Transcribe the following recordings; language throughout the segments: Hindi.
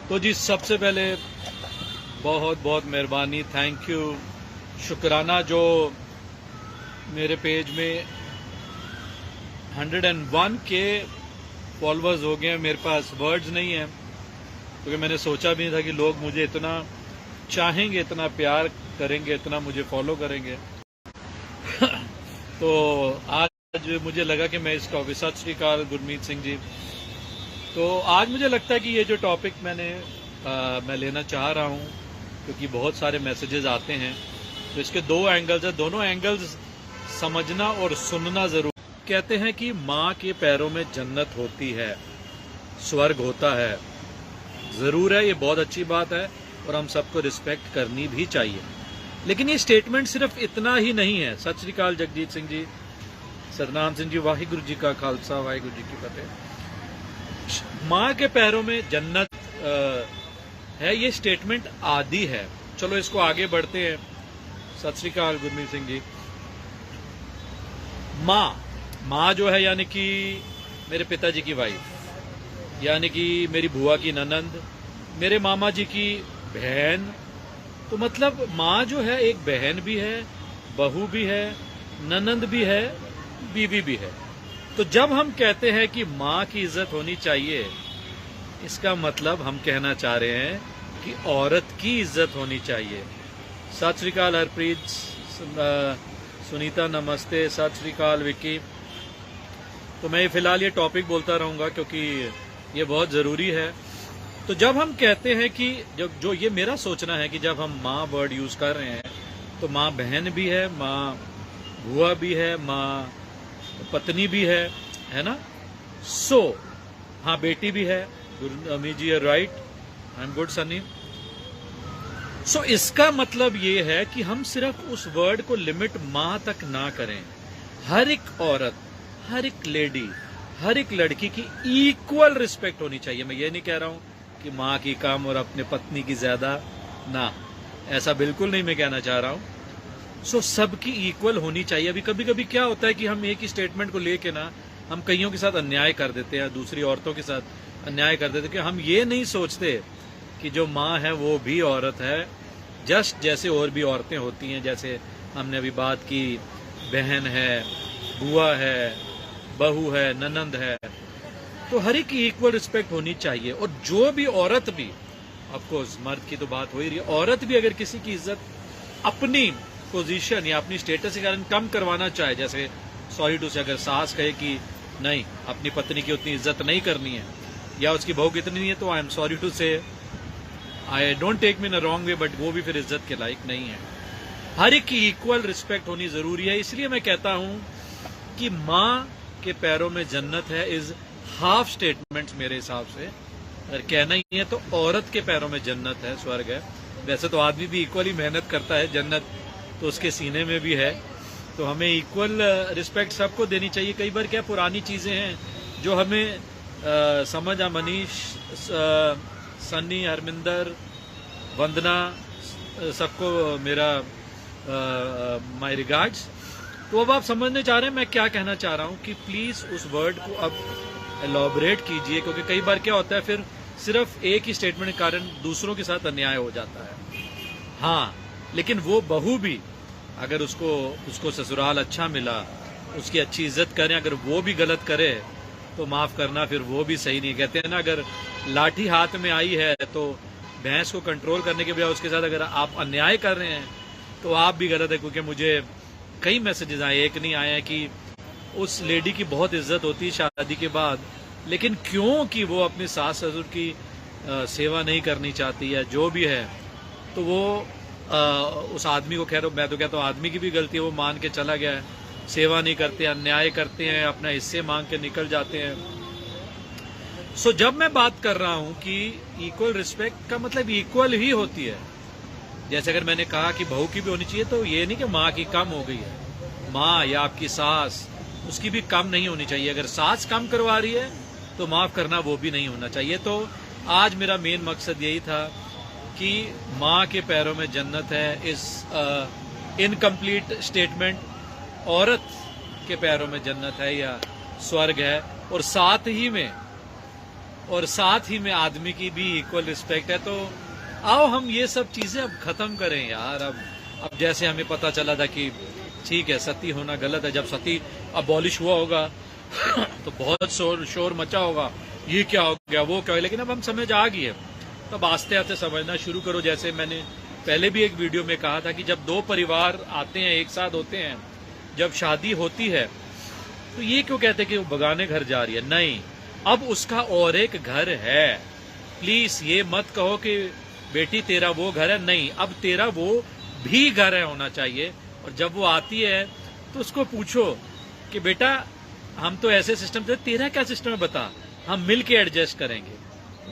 तो जी सबसे पहले बहुत बहुत मेहरबानी, थैंक यू, शुक्राना जो मेरे पेज में 101 के फॉलोअर्स हो गए हैं। मेरे पास वर्ड्स नहीं है क्योंकि मैंने सोचा भी नहीं था कि लोग मुझे इतना चाहेंगे, इतना प्यार करेंगे, इतना मुझे फॉलो करेंगे। तो आज मुझे लगा कि मैं इस टॉपिक, सत श्री अकाल गुरमीत सिंह जी। तो आज मुझे लगता है कि ये जो टॉपिक मैं लेना चाह रहा हूँ क्योंकि बहुत सारे मैसेजेस आते हैं, तो इसके दो एंगल्स हैं, दोनों एंगल्स समझना और सुनना जरूर। कहते हैं कि माँ के पैरों में जन्नत होती है, स्वर्ग होता है, जरूर है, ये बहुत अच्छी बात है और हम सबको रिस्पेक्ट करनी भी चाहिए। लेकिन ये स्टेटमेंट सिर्फ इतना ही नहीं है। सत श्री अकाल जगजीत सिंह जी, सतनाम सिंह जी, वाहिगुरु जी का खालसा, वाहिगुरु जी की फतेह। माँ के पैरों में जन्नत है, ये स्टेटमेंट आदि है। चलो इसको आगे बढ़ते हैं। सत श्री अकाल गुरमीत सिंह जी। माँ जो है यानी कि मेरे पिताजी की वाइफ, यानी कि मेरी बुआ की ननंद, मेरे मामा जी की बहन। तो मतलब माँ जो है एक बहन भी है, बहू भी है, ननंद भी है, बीवी भी है। तो जब हम कहते हैं कि माँ की इज्जत होनी चाहिए, इसका मतलब हम कहना चाह रहे हैं कि औरत की इज्जत होनी चाहिए। सत श्री अकाल हरप्रीत, सुनीता नमस्ते, सत श्री अकाल विक्की। तो मैं फिलहाल ये टॉपिक बोलता रहूंगा क्योंकि ये बहुत जरूरी है। तो जब हम कहते हैं कि जो ये मेरा सोचना है कि जब हम माँ वर्ड यूज कर रहे हैं तो माँ बहन भी है, माँ बुआ भी है, माँ पत्नी भी है ना। हाँ बेटी भी है। Amit ji right, I am good Sunny. इसका मतलब ये है कि हम सिर्फ उस वर्ड को लिमिट माँ तक ना करें। हर एक औरत, हर एक लेडी, हर एक लड़की की इक्वल रिस्पेक्ट होनी चाहिए। मैं ये नहीं कह रहा हूं कि माँ की कम और अपने पत्नी की ज्यादा, ना, ऐसा बिल्कुल नहीं मैं कहना चाह रहा हूं। सबकी इक्वल होनी चाहिए। अभी कभी कभी क्या होता है कि हम एक ही स्टेटमेंट को लेके ना हम कईयों के साथ अन्याय कर देते हैं, दूसरी औरतों के साथ अन्याय कर देते हैं कि हम ये नहीं सोचते कि जो माँ है वो भी औरत है, जस्ट जैसे और भी औरतें होती हैं। जैसे हमने अभी बात की, बहन है, बुआ है, बहू है, ननंद है। तो हर एक की इक्वल रिस्पेक्ट होनी चाहिए। और जो भी औरत भी, ऑफकोर्स मर्द की तो बात हो ही रही है, औरत भी अगर किसी की इज्जत अपनी पोजीशन या अपनी स्टेटस के कारण कम करवाना चाहे, जैसे सॉरी टू से अगर सास कहे कि नहीं अपनी पत्नी की उतनी इज्जत नहीं करनी है या उसकी बहू की इतनी नहीं है, तो I am sorry to say, I don't take me in a wrong way, but वो भी फिर इज्जत के लायक नहीं है। हर एक की इक्वल रिस्पेक्ट होनी जरूरी है। इसलिए मैं कहता हूं कि माँ के पैरों में जन्नत है इज हाफ स्टेटमेंट मेरे हिसाब से। अगर कहना ही है तो औरत के पैरों में जन्नत है, स्वर्ग है। वैसे तो आदमी भी इक्वली मेहनत करता है, जन्नत तो उसके सीने में भी है। तो हमें इक्वल रिस्पेक्ट सबको देनी चाहिए। कई बार क्या पुरानी चीजें हैं जो हमें समझ आ, मनीष, सन्नी, हरमिंदर, वंदना, सबको मेरा माय रिगार्ड्स। तो अब आप समझने चाह रहे हैं मैं क्या कहना चाह रहा हूं कि प्लीज उस वर्ड को अब एलॉबरेट कीजिए, क्योंकि कई बार क्या होता है फिर सिर्फ एक ही स्टेटमेंट के कारण दूसरों के साथ अन्याय हो जाता है। हाँ, लेकिन वो बहू भी अगर उसको ससुराल अच्छा मिला, उसकी अच्छी इज्जत करें, अगर वो भी गलत करे तो माफ करना, फिर वो भी सही नहीं। कहते हैं ना, अगर लाठी हाथ में आई है तो भैंस को कंट्रोल करने के बजाय उसके साथ अगर आप अन्याय कर रहे हैं तो आप भी गलत है। क्योंकि मुझे कई मैसेजेस आए, एक नहीं आया, कि उस लेडी की बहुत इज्जत होती है शादी के बाद, लेकिन क्यों कि वो अपने सास ससुर की सेवा नहीं करनी चाहती है, जो भी है, तो वो उस आदमी को, खैर मैं तो कहता हूँ आदमी की भी गलती है, वो मान के चला गया है, सेवा नहीं करते, अन्याय करते हैं, अपना हिस्से मांग के निकल जाते हैं। जब मैं बात कर रहा हूं कि इक्वल रिस्पेक्ट का मतलब इक्वल ही होती है। जैसे अगर मैंने कहा कि बहू की भी होनी चाहिए, तो ये नहीं कि माँ की कम हो गई है। माँ या आपकी सास, उसकी भी कम नहीं होनी चाहिए। अगर सास कम करवा रही है तो माफ करना वो भी नहीं होना चाहिए। तो आज मेरा मेन मकसद यही था कि माँ के पैरों में जन्नत है इस इनकम्प्लीट स्टेटमेंट, औरत के पैरों में जन्नत है या स्वर्ग है, और साथ ही में और साथ ही में आदमी की भी इक्वल रिस्पेक्ट है। तो आओ हम ये सब चीजें अब खत्म करें यार। अब जैसे हमें पता चला था कि ठीक है सती होना गलत है, जब सती अबॉलिश हुआ होगा तो बहुत शोर मचा होगा, ये क्या हो गया वो क्या हो, लेकिन अब हम समझ आ गई है। तब आस्ते आस्ते समझना शुरू करो। जैसे मैंने पहले भी एक वीडियो में कहा था कि जब दो परिवार आते हैं एक साथ होते हैं, जब शादी होती है तो ये क्यों कहते कि वो बगाने घर जा रही है, नहीं, अब उसका और एक घर है। प्लीज ये मत कहो कि बेटी तेरा वो घर है, नहीं, अब तेरा वो भी घर है होना चाहिए। और जब वो आती है तो उसको पूछो कि बेटा हम तो ऐसे सिस्टम से, तेरा क्या सिस्टम है बता, हम मिल के एडजस्ट करेंगे,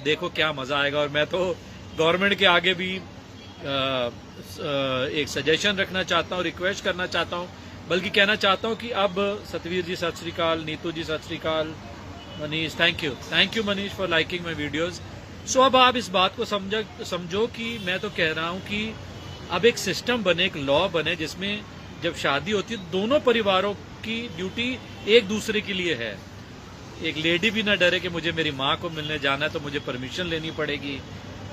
देखो क्या मजा आएगा। और मैं तो गवर्नमेंट के आगे भी एक सजेशन रखना चाहता हूँ, रिक्वेस्ट करना चाहता हूँ, बल्कि कहना चाहता हूँ कि अब सतवीर जी सत श्री अकाल, नीतू जी सत श्री अकाल, Manish thank you Manish for liking my videos. So अब आप इस बात को समझो कि मैं तो कह रहा हूँ कि अब एक सिस्टम बने, एक लॉ बने, जिसमें जब शादी होती है दोनों परिवारों की ड्यूटी एक दूसरे के लिए है। एक लेडी भी ना डरे कि मुझे मेरी माँ को मिलने जाना है तो मुझे परमिशन लेनी पड़ेगी,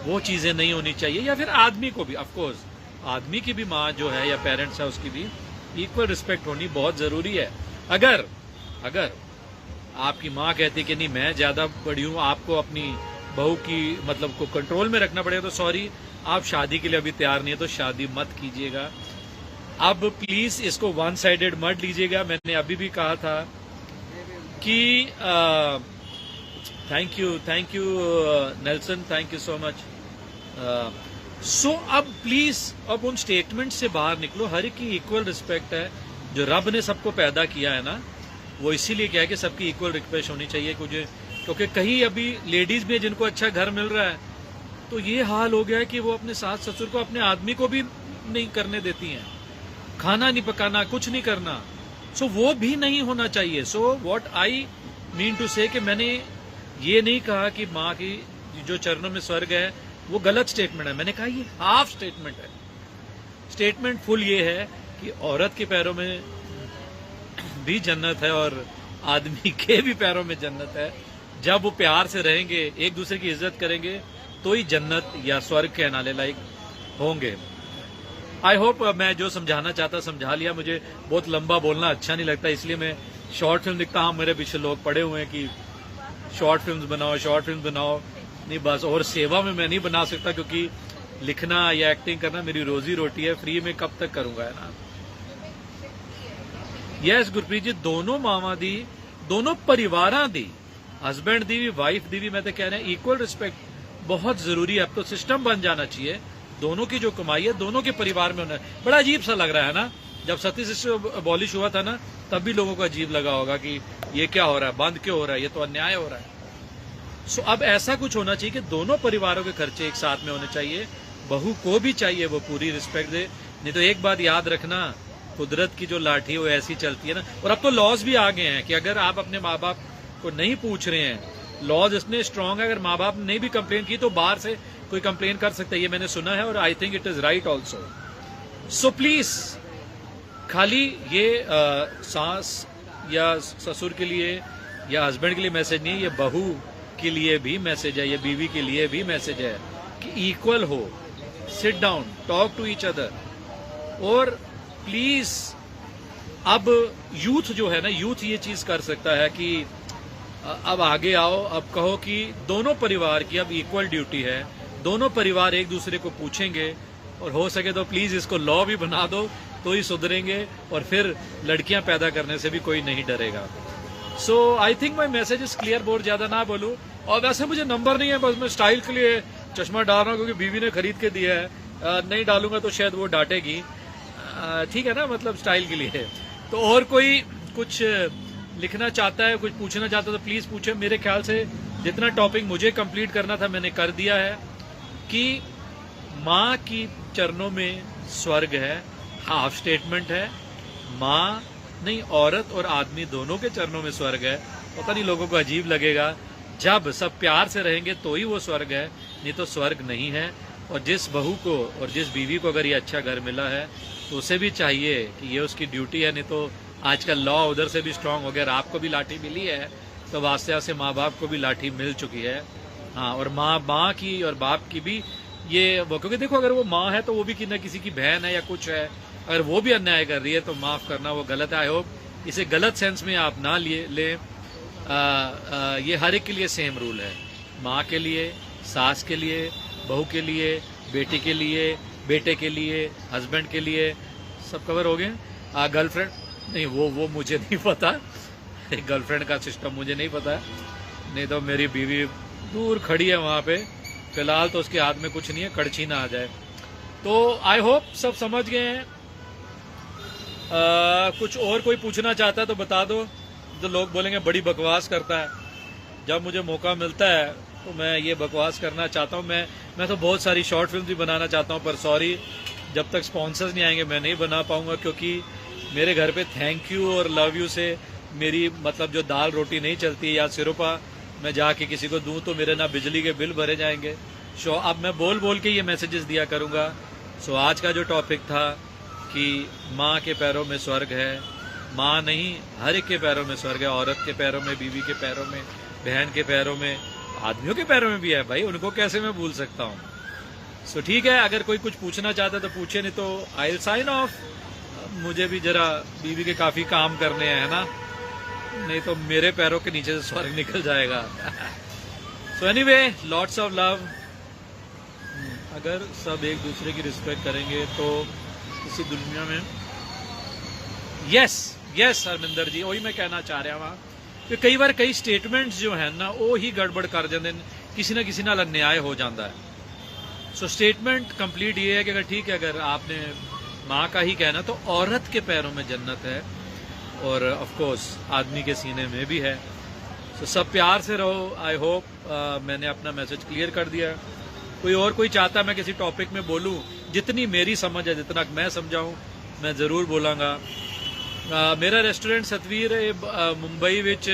वो चीजें नहीं होनी चाहिए। या फिर आदमी को भी, ऑफ कोर्स आदमी की भी माँ जो है या पेरेंट्स है उसकी भी इक्वल रिस्पेक्ट होनी बहुत जरूरी है। अगर आपकी माँ कहती कि नहीं मैं ज्यादा बड़ी हूँ, आपको अपनी बहू की मतलब को कंट्रोल में रखना पड़ेगा, तो सॉरी आप शादी के लिए अभी तैयार नहीं है तो शादी मत कीजिएगा। अब प्लीज इसको वन साइडेड मत लीजिएगा। मैंने अभी भी कहा था कि thank you Nelson, thank you so much. So अब प्लीज अब उन स्टेटमेंट से बाहर निकलो। हर एक की इक्वल रिस्पेक्ट है। जो रब ने सबको पैदा किया है ना, वो इसीलिए क्या है कि सबकी इक्वल रिस्पेक्ट होनी चाहिए। क्योंकि कहीं अभी लेडीज भी जिनको अच्छा घर मिल रहा है तो ये हाल हो गया है कि वो अपने सास ससुर को, अपने आदमी को भी नहीं करने देती हैं, खाना नहीं पकाना, कुछ नहीं करना। सो वो भी नहीं होना चाहिए। So what I mean to say कि मैंने ये नहीं कहा कि माँ की जो चरणों में स्वर्ग है वो गलत स्टेटमेंट है। मैंने कहा ये हाफ स्टेटमेंट है। स्टेटमेंट फुल ये है कि औरत के पैरों में भी जन्नत है और आदमी के भी पैरों में जन्नत है। जब वो प्यार से रहेंगे, एक दूसरे की इज्जत करेंगे, तो ही जन्नत या स्वर्ग कहलाने लायक होंगे। आई होप मैं जो समझाना चाहता समझा लिया। मुझे बहुत लंबा बोलना अच्छा नहीं लगता, इसलिए मैं शॉर्ट फिल्म लिखता हूँ। मेरे पीछे लोग पड़े हुए हैं कि शॉर्ट फिल्म बनाओ, नहीं बस। और सेवा में मैं नहीं बना सकता क्योंकि लिखना या एक्टिंग करना मेरी रोजी रोटी है, फ्री में कब तक करूंगा, है ना। यस गुरप्रीत जी, दोनों मावा दी, दोनों परिवार दी, हस्बैंड दी भी, वाइफ दी भी, मैं तो कह रहा हूं इक्वल रिस्पेक्ट बहुत जरूरी है। अब तो सिस्टम बन जाना चाहिए, दोनों की जो कमाई है दोनों के परिवार में होना है। बड़ा अजीब सा लग रहा है ना, जब सती सिस्टम अबॉलिश हुआ था ना, तब भी लोगों को अजीब लगा होगा कि ये क्या हो रहा है, बंद क्यों हो रहा है, ये तो अन्याय हो रहा है। सो अब ऐसा कुछ होना चाहिए कि दोनों परिवारों के खर्चे एक साथ में होने चाहिए। बहू को भी चाहिए वो पूरी रिस्पेक्ट दे। नहीं तो एक बात याद रखना, कुदरत की जो लाठी है वो ऐसी चलती है ना। और अब तो लॉज भी आ गए हैं कि अगर आप अपने माँ बाप को नहीं पूछ रहे हैं, लॉज इतने स्ट्रांग है, अगर माँ बाप ने भी कंप्लेन की तो बाहर से कोई कंप्लेन कर सकता है। ये मैंने सुना है और I think it is right also. So please खाली ये सास या ससुर के लिए या हस्बैंड के लिए मैसेज नहीं है, ये बहू के लिए भी मैसेज है, ये बीवी के लिए भी मैसेज है कि इक्वल हो, sit down, talk to each other. और प्लीज अब यूथ जो है ना, यूथ ये चीज कर सकता है कि अब आगे आओ, अब कहो कि दोनों परिवार की अब इक्वल ड्यूटी है, दोनों परिवार एक दूसरे को पूछेंगे। और हो सके तो प्लीज इसको लॉ भी बना दो तो ही सुधरेंगे, और फिर लड़कियां पैदा करने से भी कोई नहीं डरेगा। So I think my message is clear. बहुत ज्यादा ना बोलूं, और वैसे मुझे नंबर नहीं है, बस मैं स्टाइल के लिए चश्मा डाल रहा हूँ क्योंकि बीवी ने खरीद के दिया है। नहीं डालूंगा तो शायद वो डांटेगी, ठीक है ना, मतलब स्टाइल के लिए। तो और कोई कुछ लिखना चाहता है, कुछ पूछना चाहता है तो प्लीज पूछे। मेरे ख्याल से जितना टॉपिक मुझे कंप्लीट करना था मैंने कर दिया है कि माँ की चरणों में स्वर्ग है, हाफ स्टेटमेंट है। माँ नहीं, औरत और आदमी दोनों के चरणों में स्वर्ग है। पता नहीं लोगों को अजीब लगेगा, जब सब प्यार से रहेंगे तो ही वो स्वर्ग है, नहीं तो स्वर्ग नहीं है। और जिस बहू को और जिस बीवी को अगर ये अच्छा घर मिला है तो उसे भी चाहिए कि ये उसकी ड्यूटी है, नहीं तो आजकल लॉ उधर से भी स्ट्रांग हो गया। आपको भी लाठी मिली है तो वास्ते से माँ बाप को भी लाठी मिल चुकी है। हाँ, और माँ की और बाप की भी ये वो, क्योंकि देखो अगर वो माँ है तो वो भी किसी की बहन है या कुछ है, अगर वो भी अन्याय कर रही है तो माफ करना वो गलत है। आई होप इसे गलत सेंस में आप ना ले। ये हर एक के लिए सेम रूल है, माँ के लिए, सास के लिए, बहू के लिए, बेटी के लिए, बेटे के लिए, हस्बैंड के लिए, सब कवर हो गए। गर्लफ्रेंड नहीं, वो मुझे नहीं पता, गर्लफ्रेंड का सिस्टम मुझे नहीं पता, नहीं तो मेरी बीवी दूर खड़ी है वहां पे, फिलहाल तो उसके हाथ में कुछ नहीं है, कड़छी ना आ जाए। तो आई होप सब समझ गए हैं। कुछ और कोई पूछना चाहता है तो बता दो, तो लोग बोलेंगे बड़ी बकवास करता है। जब मुझे मौका मिलता है तो मैं ये बकवास करना चाहता हूँ। मैं तो बहुत सारी शॉर्ट फिल्म भी बनाना चाहता हूँ, पर सॉरी, जब तक स्पॉन्सर्स नहीं आएंगे मैं नहीं बना पाऊंगा, क्योंकि मेरे घर पे थैंक यू और लव यू से मेरी मतलब जो दाल रोटी नहीं चलती, या सिरुपा मैं जाके किसी को दूं तो मेरे ना बिजली के बिल भरे जाएंगे। सो अब मैं बोल के ये मैसेजेस दिया करूंगा। सो आज का जो टॉपिक था कि माँ के पैरों में स्वर्ग है, माँ नहीं, हर एक के पैरों में स्वर्ग है, औरत के पैरों में, बीवी के पैरों में, बहन के पैरों में, आदमियों के पैरों में भी है भाई, उनको कैसे मैं भूल सकता हूँ। सो ठीक है, अगर कोई कुछ पूछना चाहता है तो पूछे, नहीं तो आई विल साइन ऑफ। मुझे भी जरा बीवी के काफी काम करने हैं ना, नहीं तो मेरे पैरों के नीचे से स्वर्ग निकल जाएगा। So anyway, lots of love. अगर सब एक दूसरे की रिस्पेक्ट करेंगे तो इसी दुनिया में, यस हरमिंदर जी, वही मैं कहना चाह रहा हूँ कि कई बार कई स्टेटमेंट्स जो है ना वो ही गड़बड़ कर देते, किसी ना किसी नाल अन्याय हो जाता है। सो स्टेटमेंट कंप्लीट ये है कि अगर ठीक है, अगर आपने माँ का ही कहना तो औरत के पैरों में जन्नत है, और ऑफ कोर्स आदमी के सीने में भी है। सो सब प्यार से रहो। आई होप मैंने अपना मैसेज क्लियर कर दिया। कोई चाहता मैं किसी टॉपिक में बोलूं, जितनी मेरी समझ है, जितना मैं समझाऊं, मैं जरूर बोलांगा। मेरा रेस्टोरेंट सतवीर मुंबई विच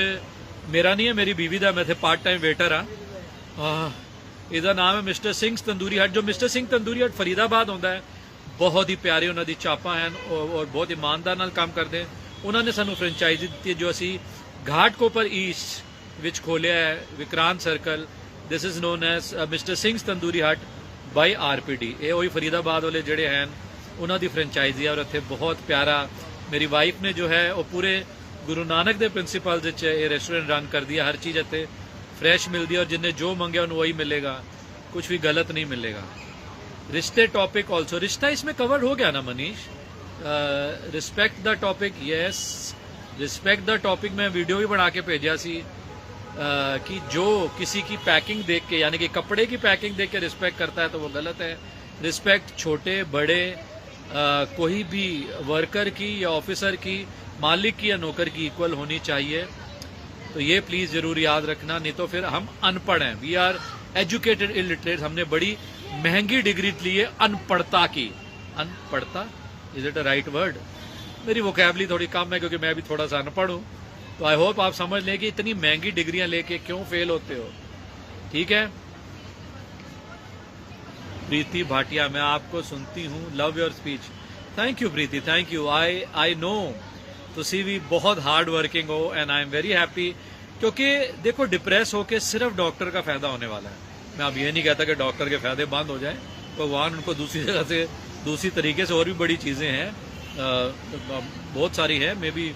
मेरा नहीं है, मेरी बीवी दा, मैं थे पार्ट टाइम वेटर हाँ। इसका नाम है मिस्टर सिंह तंदूरी हट। जो मिस्टर सिंह तंदूरी हट फरीदाबाद होता है, बहुत ही प्यारी उन्होंने चापा हैं और बहुत ईमानदार नाल काम करते हैं। उन्होंने सानू फ्रेंचाइजी दी जो असी घाटकोपर ईस्ट विच खोलिया है, Vikrant circle. This is known as mister Singh tandoori hut by RPD। ये वही फरीदाबाद वाले जड़े हैं उन्होंने फ्रेंचाइजी है, और इतने बहुत प्यारा मेरी वाइफ ने जो है वो पूरे गुरु नानक दे प्रिंसीपल ये रेस्टोरेंट रन कर दिया। हर चीज इतने फ्रैश मिलती है और जिन्हें जो मंगे उन्हें वही मिलेगा, कुछ भी गलत नहीं मिलेगा। रिश्ते टॉपिक ऑल्सो, रिश्ता इसमें कवर हो गया ना Manish. Respect the topic, yes respect the topic. मैं वीडियो भी बना के भेजा सी कि जो किसी की पैकिंग देख के, यानी कि कपड़े की पैकिंग देख के रिस्पेक्ट करता है तो वो गलत है। रिस्पेक्ट छोटे बड़े कोई भी वर्कर की या ऑफिसर की, मालिक की या नौकर की इक्वल होनी चाहिए। तो ये प्लीज जरूर याद रखना, नहीं तो फिर हम अनपढ़ हैं। We are educated illiterate. हमने बड़ी महंगी डिग्री ली है अनपढ़ता की। अनपढ़ता, is it a right word? मेरी वोकैबुलरी थोड़ी कम है क्योंकि मैं भी थोड़ा सा अनपढ़ हूं। तो आई होप आप समझ लें कि इतनी महंगी डिग्रियां लेके क्यों फेल होते हो। ठीक है प्रीति भाटिया, मैं आपको सुनती हूँ, love your speech. Thank you Preeti, thank you. I know तुसी भी बहुत हार्ड वर्किंग हो and I am very happy. क्योंकि देखो डिप्रेस होके सिर्फ डॉक्टर का फायदा होने वाला है। मैं अब ये नहीं कहता कि डॉक्टर के फायदे बंद हो जाए, भगवान उनको दूसरी जगह से दूसरी तरीके से और भी बड़ी चीजें हैं, बहुत सारी है, मे बी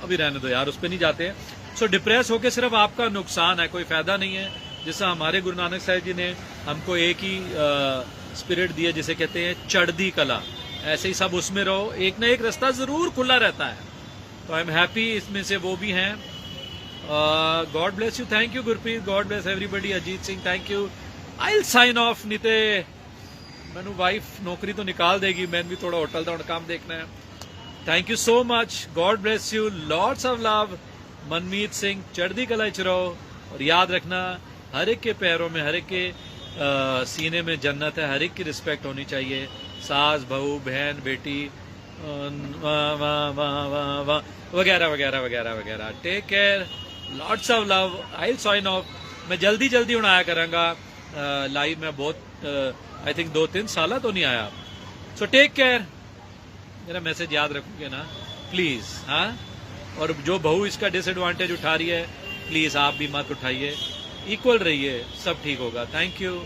अभी रहने दो यार, उस पर नहीं जाते हैं। सो डिप्रेस होके सिर्फ आपका नुकसान है, कोई फायदा नहीं है। जैसा हमारे गुरु नानक साहिब जी ने हमको एक ही स्पिरिट दिया जिसे कहते हैं चढ़दी कला, ऐसे ही सब उसमें रहो, एक ना एक रास्ता जरूर खुला रहता है। तो आई एम हैप्पी इसमें से वो भी हैं। God bless you, thank you Gurpreet, God bless everybody. Ajit Singh thank you. I will sign off, नहीं ते मैनू वाइफ नौकरी तो निकाल देगी, मैंने भी थोड़ा होटल का काम देखना है। Thank you so much, God bless you, lots of love. Manmeet Singh, चढ़दी कला च रहो, और याद रखना हर एक के पैरों में, हर एक के सीने में जन्नत है। हर एक की रिस्पेक्ट होनी चाहिए, सास बहू बहन बेटी वगैरह वगैरह वगैरह वगैरह। Take care, lots of love. I will sign off. मैं जल्दी जल्दी हूं आया करांगा लाइव में, बहुत आई थिंक 2-3 साल तो नहीं आया। सो टेक केयर, मेरा मैसेज याद रखोगे ना प्लीज। हाँ, और जो बहू इसका डिसएडवांटेज उठा रही है प्लीज आप भी मत उठाइए, इक्वल रहिए, सब ठीक होगा। Thank you.